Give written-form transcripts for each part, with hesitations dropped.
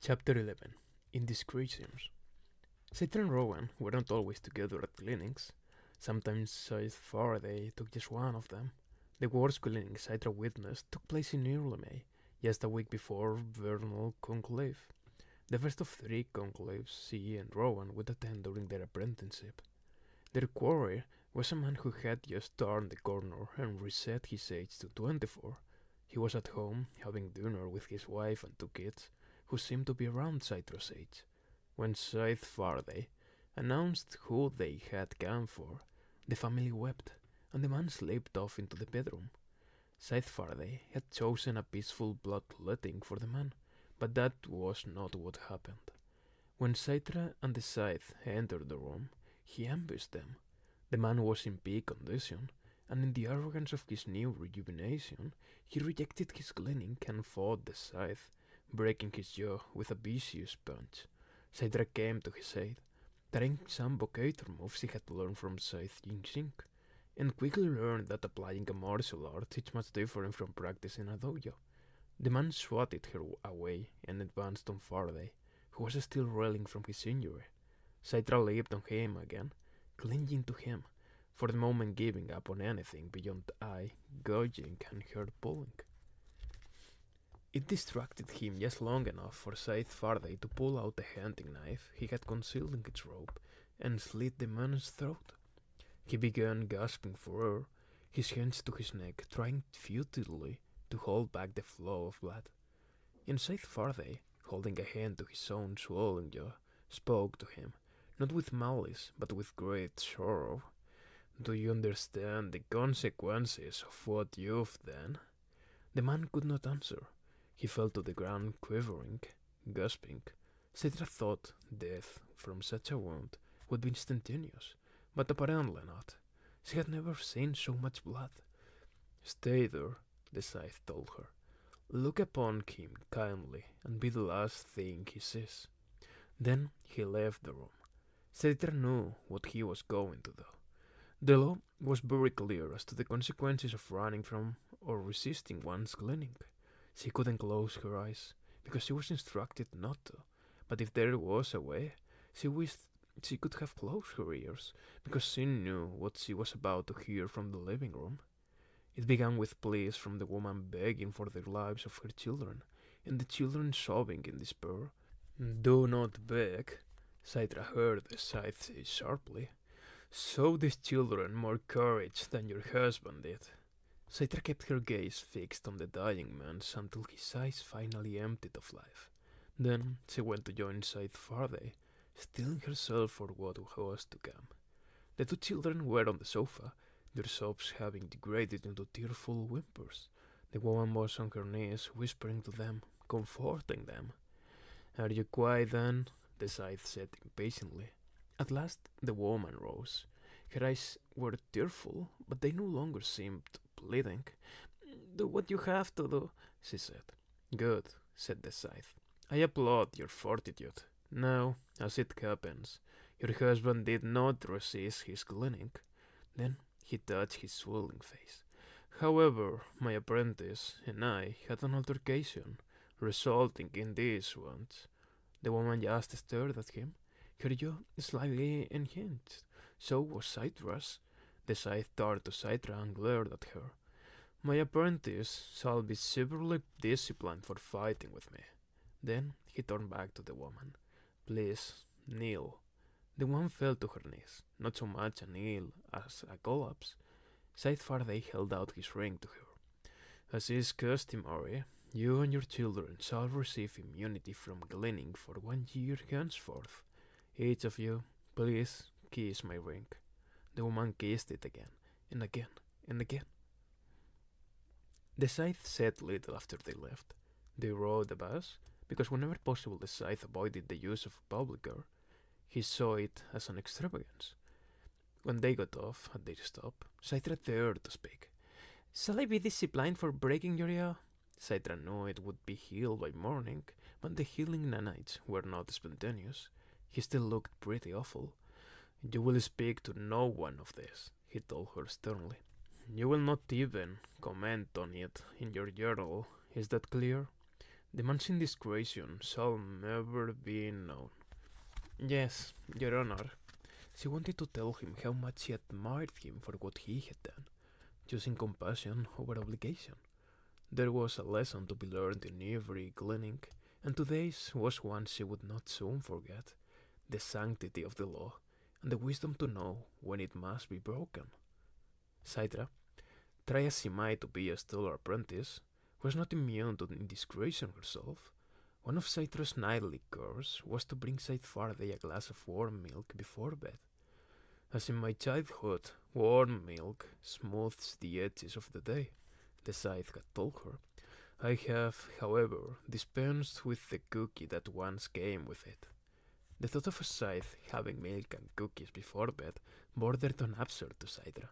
Chapter 11 Indiscretions. Scythe and Rowan were not always together at cleanings. Sometimes Scythe Faraday took just one of them. The worst cleaning Scythe witnessed took place in early May, just a week before Vernal Conclave. The first of three conclaves she and Rowan would attend during their apprenticeship. Their quarry was a man who had just turned the corner and reset his age to 24. He was at home, having dinner with his wife and two kids, who seemed to be around Scythe's age, when Scythe Faraday announced who they had come for. The family wept, and the man slipped off into the bedroom. Scythe Faraday had chosen a peaceful bloodletting for the man, but that was not what happened. When Scythe and the Scythe entered the room, he ambushed them. The man was in peak condition, and in the arrogance of his new rejuvenation, he rejected his cleaning and fought the Scythe, breaking his jaw with a vicious punch. Scythe came to his aid, trying some vocator moves he had learned from Scythe Jing, and quickly learned that applying a martial art is much different from practicing a dojo. The man swatted her away and advanced on Faraday, who was still reeling from his injury. Scythe leaped on him again, clinging to him, for the moment giving up on anything beyond eye gouging and hair pulling. It distracted him just long enough for Scythe Faraday to pull out the hunting knife he had concealed in its robe and slit the man's throat. He began gasping for air, his hands to his neck, trying futilely to hold back the flow of blood. And Scythe Faraday, holding a hand to his own swollen jaw, spoke to him, not with malice, but with great sorrow. "Do you understand the consequences of what you've done?" The man could not answer. He fell to the ground, quivering, gasping. Scythe thought death from such a wound would be instantaneous, but apparently not. She had never seen so much blood. "Stay there," the Scythe told her. "Look upon him kindly, and be the last thing he sees." Then he left the room. Scythe knew what he was going to do. The law was very clear as to the consequences of running from or resisting one's cleaning. She couldn't close her eyes, because she was instructed not to, but if there was a way, she wished she could have closed her ears, because she knew what she was about to hear from the living room. It began with pleas from the woman begging for the lives of her children, and the children sobbing in despair. "Do not beg," Scythe heard the Scythe say sharply. "Show these children more courage than your husband did." Scythe kept her gaze fixed on the dying man's until his eyes finally emptied of life. Then she went to join Scythe Faraday, steeling herself for what was to come. The two children were on the sofa, their sobs having degraded into tearful whimpers. The woman was on her knees, whispering to them, comforting them. "Are you quiet then?" the Scythe said impatiently. At last the woman rose. Her eyes were tearful, but they no longer seemed pleading. "Do what you have to do," she said. "Good," said the Scythe. "I applaud your fortitude. Now, as it happens, your husband did not resist his cleaning." Then he touched his swelling face. "However, my apprentice and I had an altercation, resulting in these wounds." The woman just stared at him, her jaw slightly unhinged. So was Scythe's. The Scythe turned to Scythe and glared at her. "My apprentice shall be severely disciplined for fighting with me." Then he turned back to the woman. "Please, kneel." The woman fell to her knees, not so much a kneel as a collapse. Scythe Faraday held out his ring to her. "As is customary, you and your children shall receive immunity from cleaning for 1 year henceforth. Each of you, please kiss my ring." The woman kissed it again, and again, and again. The Scythe said little after they left. They rode a bus, because whenever possible the Scythe avoided the use of a public car. He saw it as an extravagance. When they got off at their stop, Scythe dared to speak. "Shall I be disciplined for breaking your jaw?" Scythe knew it would be healed by morning, but the healing nanites were not spontaneous. He still looked pretty awful. "You will speak to no one of this," he told her sternly. "You will not even comment on it in your journal. Is that clear?" The man's indiscretion shall never be known. Yes, Your Honor. She wanted to tell him how much she admired him for what he had done, choosing compassion over obligation. There was a lesson to be learned in every gleaning, and today's was one she would not soon forget: the sanctity of the law, and the wisdom to know when it must be broken. Scythe, try as she might to be a stellar apprentice, was not immune to indiscretion herself. One of Scythe's nightly chores was to bring Scythe Faraday a glass of warm milk before bed. As in my childhood, warm milk smooths the edges of the day, the Scythe had told her. I have, however, dispensed with the cookie that once came with it. The thought of a Scythe having milk and cookies before bed bordered on absurd to Scythe,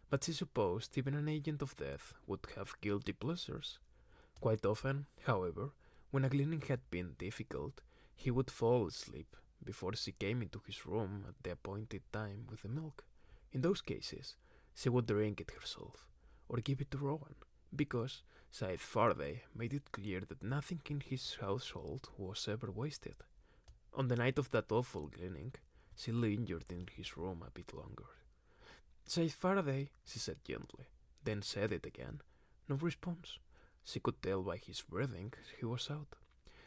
but she supposed even an agent of death would have guilty pleasures. Quite often, however, when a gleaning had been difficult, he would fall asleep before she came into his room at the appointed time with the milk. In those cases, she would drink it herself, or give it to Rowan, because Scythe Faraday made it clear that nothing in his household was ever wasted. On the night of that awful gleaning, she lingered in his room a bit longer. Scythe Faraday, she said gently, then said it again. No response. She could tell by his breathing he was out.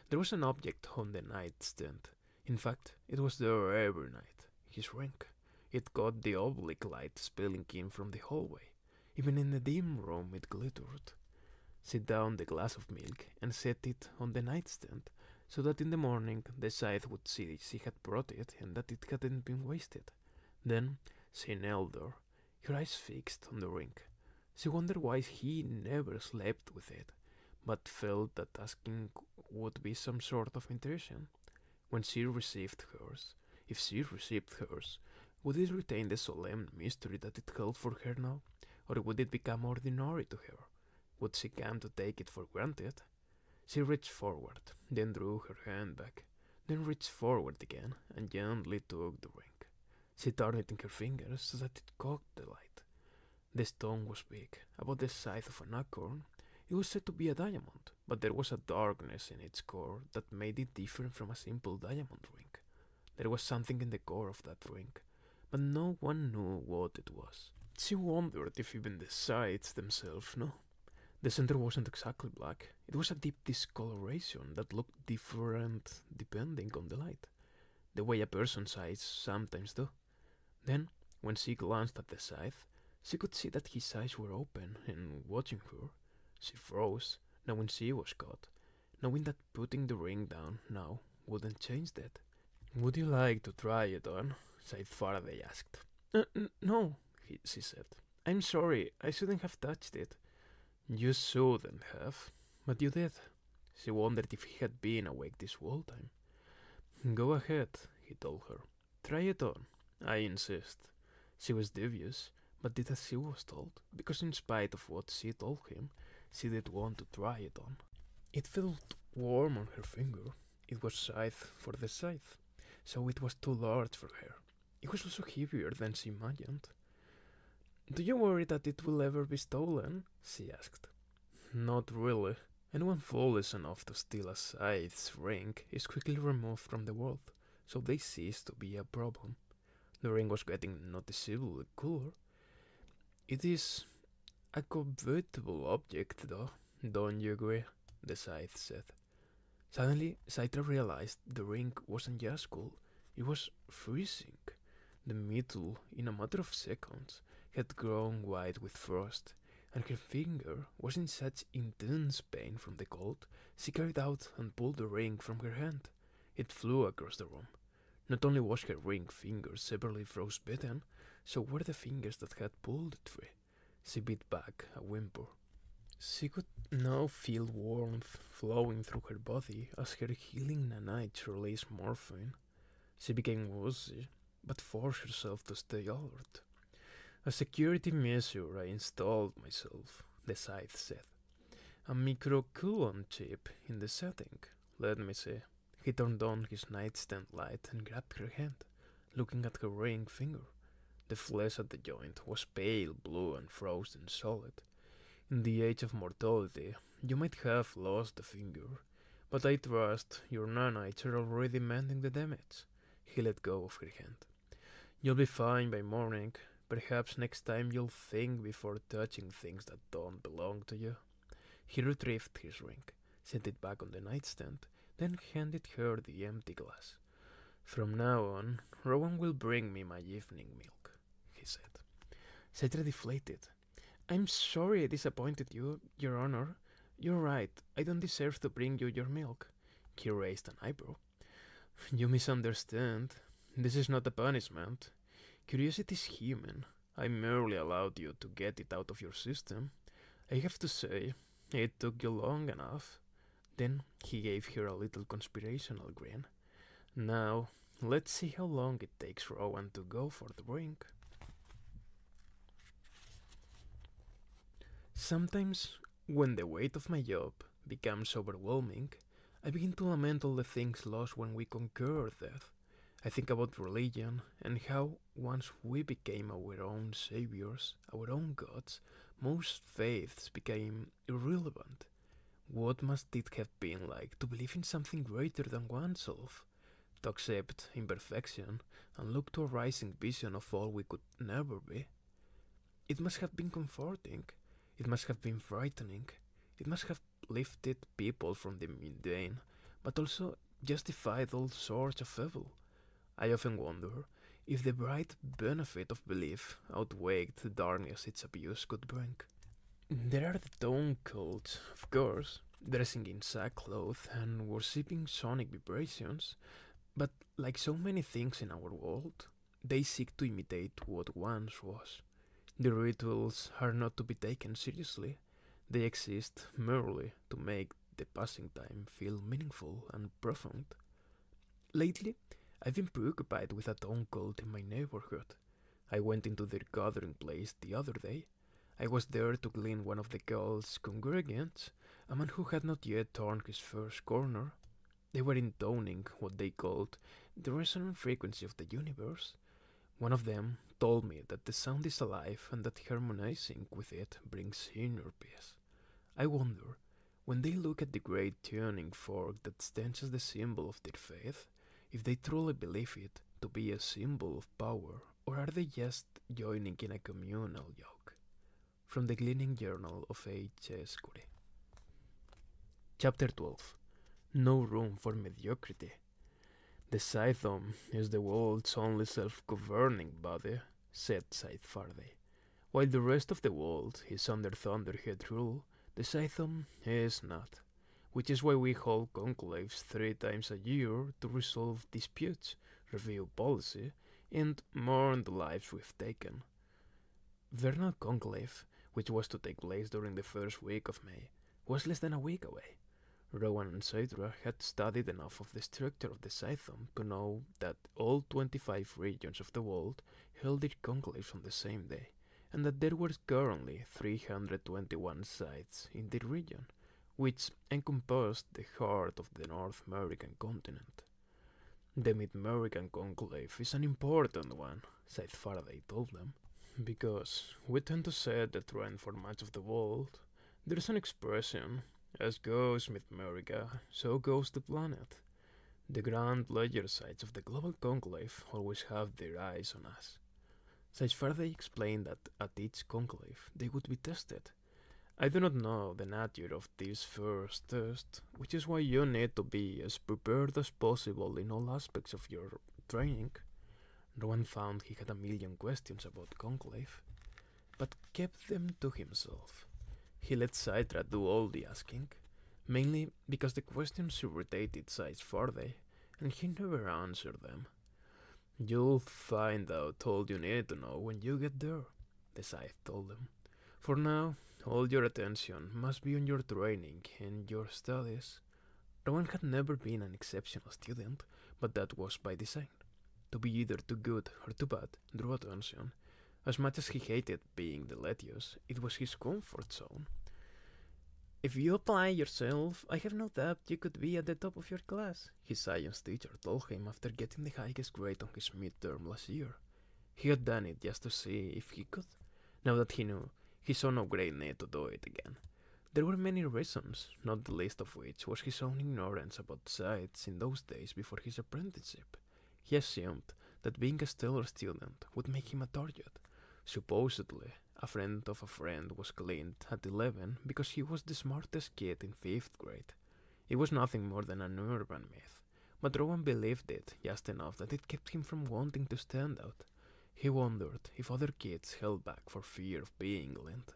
There was an object on the nightstand. In fact, it was there every night. His ring. It caught the oblique light spilling in from the hallway. Even in the dim room it glittered. She downed the glass of milk and set it on the nightstand, so that in the morning the Scythe would see she had brought it and that it hadn't been wasted. Then she knelt there, her eyes fixed on the ring. She wondered why he never slept with it, but felt that asking would be some sort of intrusion. When she received hers, if she received hers, would it retain the solemn mystery that it held for her now, or would it become ordinary to her? Would she come to take it for granted? She reached forward, then drew her hand back, then reached forward again and gently took the ring. She turned it in her fingers so that it caught the light. The stone was big, about the size of an acorn. It was said to be a diamond, but there was a darkness in its core that made it different from a simple diamond ring. There was something in the core of that ring, but no one knew what it was. She wondered if even the sides themselves knew. The center wasn't exactly black. It was a deep discoloration that looked different depending on the light, the way a person's eyes sometimes do. Then, when she glanced at the Scythe, she could see that his eyes were open and watching her. She froze, knowing she was caught, knowing that putting the ring down now wouldn't change that. Would you like to try it on? Scythe Faraday asked. No, she said. I'm sorry, I shouldn't have touched it. You shouldn't have, but you did. She wondered if he had been awake this whole time. Go ahead, he told her. Try it on. I insist. She was dubious, but did as she was told, because in spite of what she told him, she did want to try it on. It felt warm on her finger. It was Scythe for the Scythe, so it was too large for her. It was also heavier than she imagined. Do you worry that it will ever be stolen? She asked. Not really. Anyone foolish enough to steal a Scythe's ring is quickly removed from the world, so they cease to be a problem. The ring was getting noticeably cooler. It is a covetable object, though, don't you agree? The Scythe said. Suddenly, Scythe realized the ring wasn't just cool, it was freezing. The metal, in a matter of seconds, had grown white with frost, and her finger was in such intense pain from the cold, she carried out and pulled the ring from her hand. It flew across the room. Not only was her ring finger severely frostbitten, so were the fingers that had pulled it free. She beat back a whimper. She could now feel warmth flowing through her body as her healing nanites released morphine. She became woozy, but forced herself to stay alert. A security measure I installed myself, the Scythe said. A microcoolant chip in the setting, let me see. He turned on his nightstand light and grabbed her hand, looking at her ring finger. The flesh at the joint was pale blue and frozen solid. In the age of mortality, you might have lost the finger, But I trust your nanites are already mending the damage. He let go of her hand. You'll be fine by morning. Perhaps next time you'll think before touching things that don't belong to you. He retrieved his ring, set it back on the nightstand, then handed her the empty glass. From now on, Rowan will bring me my evening milk, he said. Citra deflated. I'm sorry I disappointed you, Your Honor. You're right, I don't deserve to bring you your milk. He raised an eyebrow. You misunderstand. This is not a punishment. Curiosity is human. I merely allowed you to get it out of your system. I have to say, it took you long enough. Then he gave her a little conspirational grin. Now, let's see how long it takes Rowan to go for the brink. Sometimes, when the weight of my job becomes overwhelming, I begin to lament all the things lost when we conquered death. I think about religion and how once we became our own saviors, our own gods, most faiths became irrelevant. What must it have been like to believe in something greater than oneself? To accept imperfection and look to a rising vision of all we could never be? It must have been comforting. It must have been frightening. It must have lifted people from the mundane, but also justified all sorts of evil. I often wonder if the bright benefit of belief outweighed the darkness its abuse could bring. There are the tone cults, of course, dressing in sackcloth and worshipping sonic vibrations, but like so many things in our world, they seek to imitate what once was. The rituals are not to be taken seriously. They exist merely to make the passing time feel meaningful and profound. Lately, I've been preoccupied with a tone cult in my neighborhood. I went into their gathering place the other day. I was there to glean one of the cult's congregants, a man who had not yet turned his first corner. They were intoning what they called the resonant frequency of the universe. One of them told me that the sound is alive and that harmonizing with it brings inner peace. I wonder, when they look at the great tuning fork that stands as the symbol of their faith, if they truly believe it to be a symbol of power, or are they just joining in a communal joke? From the Gleaning Journal of H.S. Curry. Chapter 12. No room for mediocrity. The Scythe is the world's only self-governing body, said Scythe Faraday. While the rest of the world is under Thunderhead rule, the Scythe is not, which is why we hold conclaves 3 times a year to resolve disputes, review policy, and mourn the lives we've taken. Vernal Conclave, which was to take place during the first week of May, was less than a week away. Rowan and Citra had studied enough of the structure of the Scythe to know that all 25 regions of the world held their conclaves on the same day, and that there were currently 321 Scythes in the region, which encompassed the heart of the North American continent. The Mid-American Conclave is an important one, Scythe Faraday told them, because we tend to set the trend for much of the world. There's an expression, as goes Mid-America, so goes the planet. The grand ledger sites of the global conclave always have their eyes on us. Scythe Faraday explained that at each conclave they would be tested. I do not know the nature of this first test, which is why you need to be as prepared as possible in all aspects of your training. Rowan found he had a million questions about conclave, but kept them to himself. He let Citra do all the asking, mainly because the questions irritated Scythe Faraday, and he never answered them. You'll find out all you need to know when you get there, the Scythe told them. For now, all your attention must be on your training and your studies. Rowan had never been an exceptional student, but that was by design. To be either too good or too bad drew attention. As much as he hated being the Letios, it was his comfort zone. If you apply yourself, I have no doubt you could be at the top of your class, his science teacher told him after getting the highest grade on his midterm last year. He had done it just to see if he could. Now that he knew, he saw no great need to do it again. There were many reasons, not the least of which was his own ignorance about Scythes in those days before his apprenticeship. He assumed that being a stellar student would make him a target. Supposedly, a friend of a friend was cleaned at 11 because he was the smartest kid in 5th grade. It was nothing more than an urban myth, but Rowan believed it just enough that it kept him from wanting to stand out. He wondered if other kids held back for fear of being gleaned.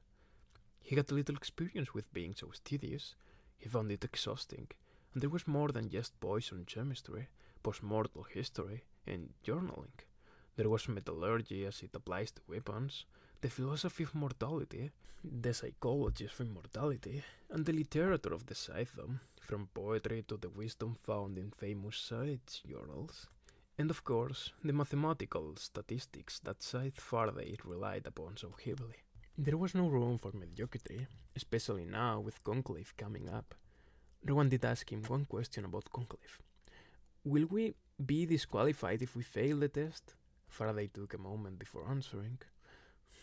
He had little experience with being so studious. He found it exhausting, and there was more than just poison chemistry, postmortal history, and journaling. There was metallurgy as it applies to weapons, the philosophy of mortality, the psychology of immortality, and the literature of the Scythe, from poetry to the wisdom found in famous Scythe journals, and of course the mathematical statistics that Scythe Faraday relied upon so heavily. There was no room for mediocrity, especially now with Conclave coming up. Rowan did ask him one question about Conclave. Will we be disqualified if we fail the test? Faraday took a moment before answering.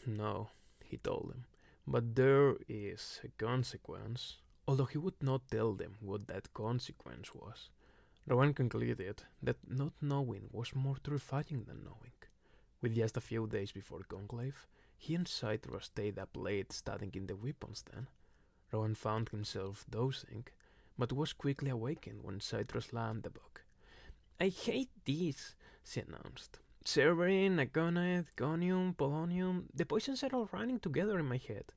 No, he told them, but there is a consequence, although he would not tell them what that consequence was. Rowan concluded that not knowing was more terrifying than knowing. With just a few days before Conclave, he and Scythe stayed up late studying in the weapons den. Rowan found himself dozing, but was quickly awakened when Scythe slammed the book. I hate this, she announced. Cerberine, aconite, gonium, polonium, the poisons are all running together in my head.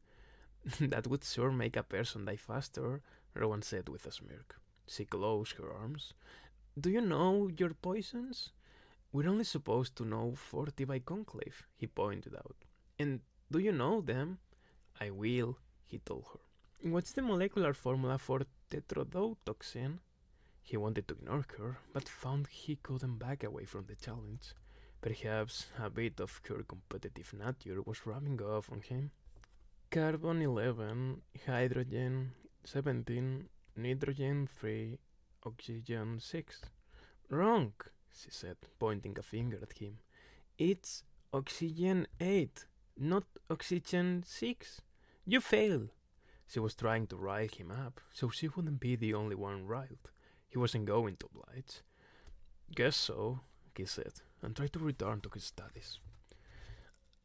That would sure make a person die faster, Rowan said with a smirk. She closed her arms. Do you know your poisons? We're only supposed to know 40 by Conclave, he pointed out. And do you know them? I will, he told her. What's the molecular formula for tetrodotoxin? He wanted to ignore her, but found he couldn't back away from the challenge. Perhaps a bit of her competitive nature was rubbing off on him. Carbon 11, hydrogen 17, nitrogen 3, oxygen 6. Wrong, she said, pointing a finger at him. It's oxygen 8, not oxygen 6. You fail. She was trying to rile him up, so she wouldn't be the only one riled. He wasn't going to oblige. Guess so, he said, and tried to return to his studies.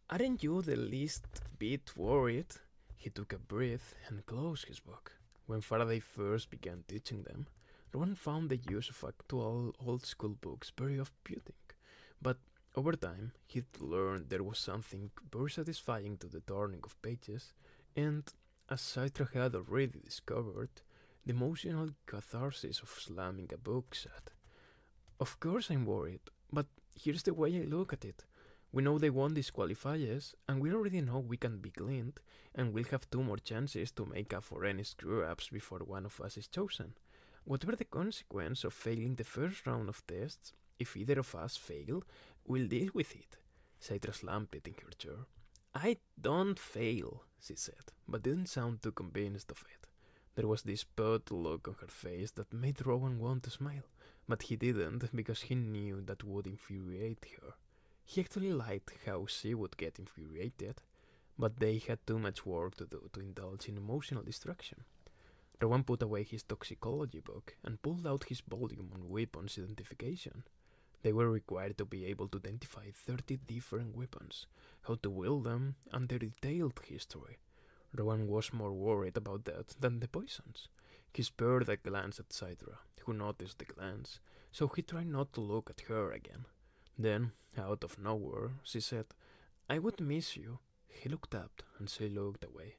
Aren't you the least bit worried? He took a breath and closed his book. When Faraday first began teaching them, Rowan found the use of actual old-school books very off-putting, but over time he'd learned there was something very satisfying to the turning of pages, and, as Scythe had already discovered, the emotional catharsis of slamming a book shut. Of course I'm worried, but here's the way I look at it. We know they won't disqualify us, and we already know we can be cleaned, and we'll have 2 more chances to make up for any screw-ups before one of us is chosen. Whatever the consequence of failing the first round of tests, if either of us fail, we'll deal with it. Scythe slumped in her chair. I don't fail, she said, but didn't sound too convinced of it. There was this put look on her face that made Rowan want to smile, but he didn't because he knew that would infuriate her. He actually liked how she would get infuriated, but they had too much work to do to indulge in emotional distraction. Rowan put away his toxicology book and pulled out his volume on weapons identification. They were required to be able to identify 30 different weapons, how to wield them, and their detailed history. Rowan was more worried about that than the poisons. He spared a glance at Scythe, who noticed the glance, so he tried not to look at her again. Then, out of nowhere, she said, I would miss you. He looked up, and she looked away.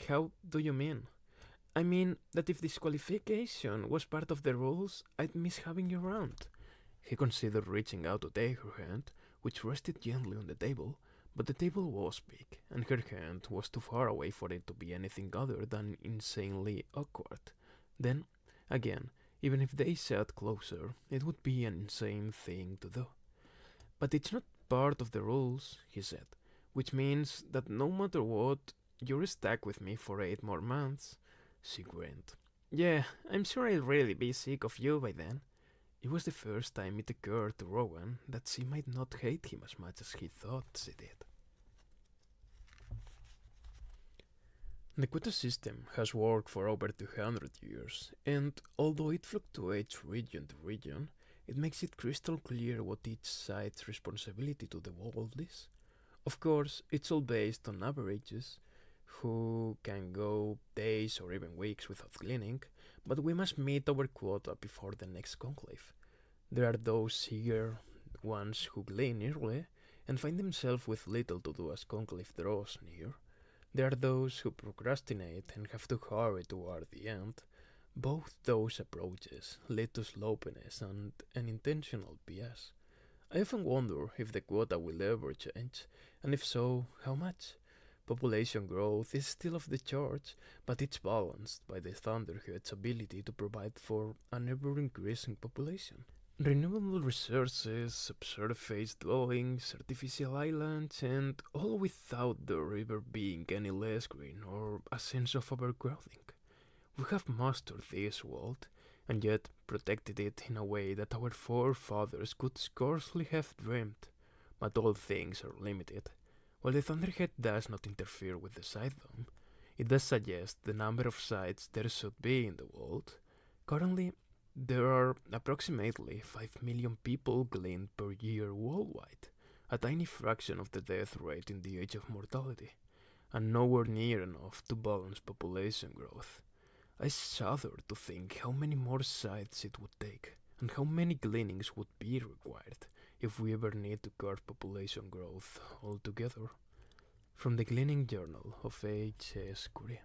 How do you mean? I mean that if disqualification was part of the rules, I'd miss having you around. He considered reaching out to take her hand, which rested gently on the table, but the table was big, and her hand was too far away for it to be anything other than insanely awkward. Then, again, even if they sat closer, it would be an insane thing to do. But it's not part of the rules, he said, which means that no matter what, you're stuck with me for 8 more months. She grinned. Yeah, I'm sure I'll really be sick of you by then. It was the first time it occurred to Rowan that she might not hate him as much as he thought she did. The quota system has worked for over 200 years, and although it fluctuates region to region, it makes it crystal clear what each side's responsibility to the world is. Of course, it's all based on averages, who can go days or even weeks without cleaning, but we must meet our quota before the next conclave. There are those eager ones who glean early and find themselves with little to do as conclave draws near. There are those who procrastinate and have to hurry toward the end. Both those approaches lead to sloppiness and an intentional BS. I often wonder if the quota will ever change, and if so, how much. Population growth is still off the charts, but it's balanced by the Thunderhead's ability to provide for an ever-increasing population. Renewable resources, subsurface dwellings, artificial islands, and all without the river being any less green or a sense of overcrowding. We have mastered this world, and yet protected it in a way that our forefathers could scarcely have dreamed. But all things are limited. While the Thunderhead does not interfere with the Scythe dome, it does suggest the number of sites there should be in the world. Currently, there are approximately 5 million people gleaned per year worldwide, a tiny fraction of the death rate in the age of mortality, and nowhere near enough to balance population growth. I shudder to think how many more sites it would take, and how many gleanings would be required if we ever need to curb population growth altogether. From the Gleaning Journal of H.S. Curie.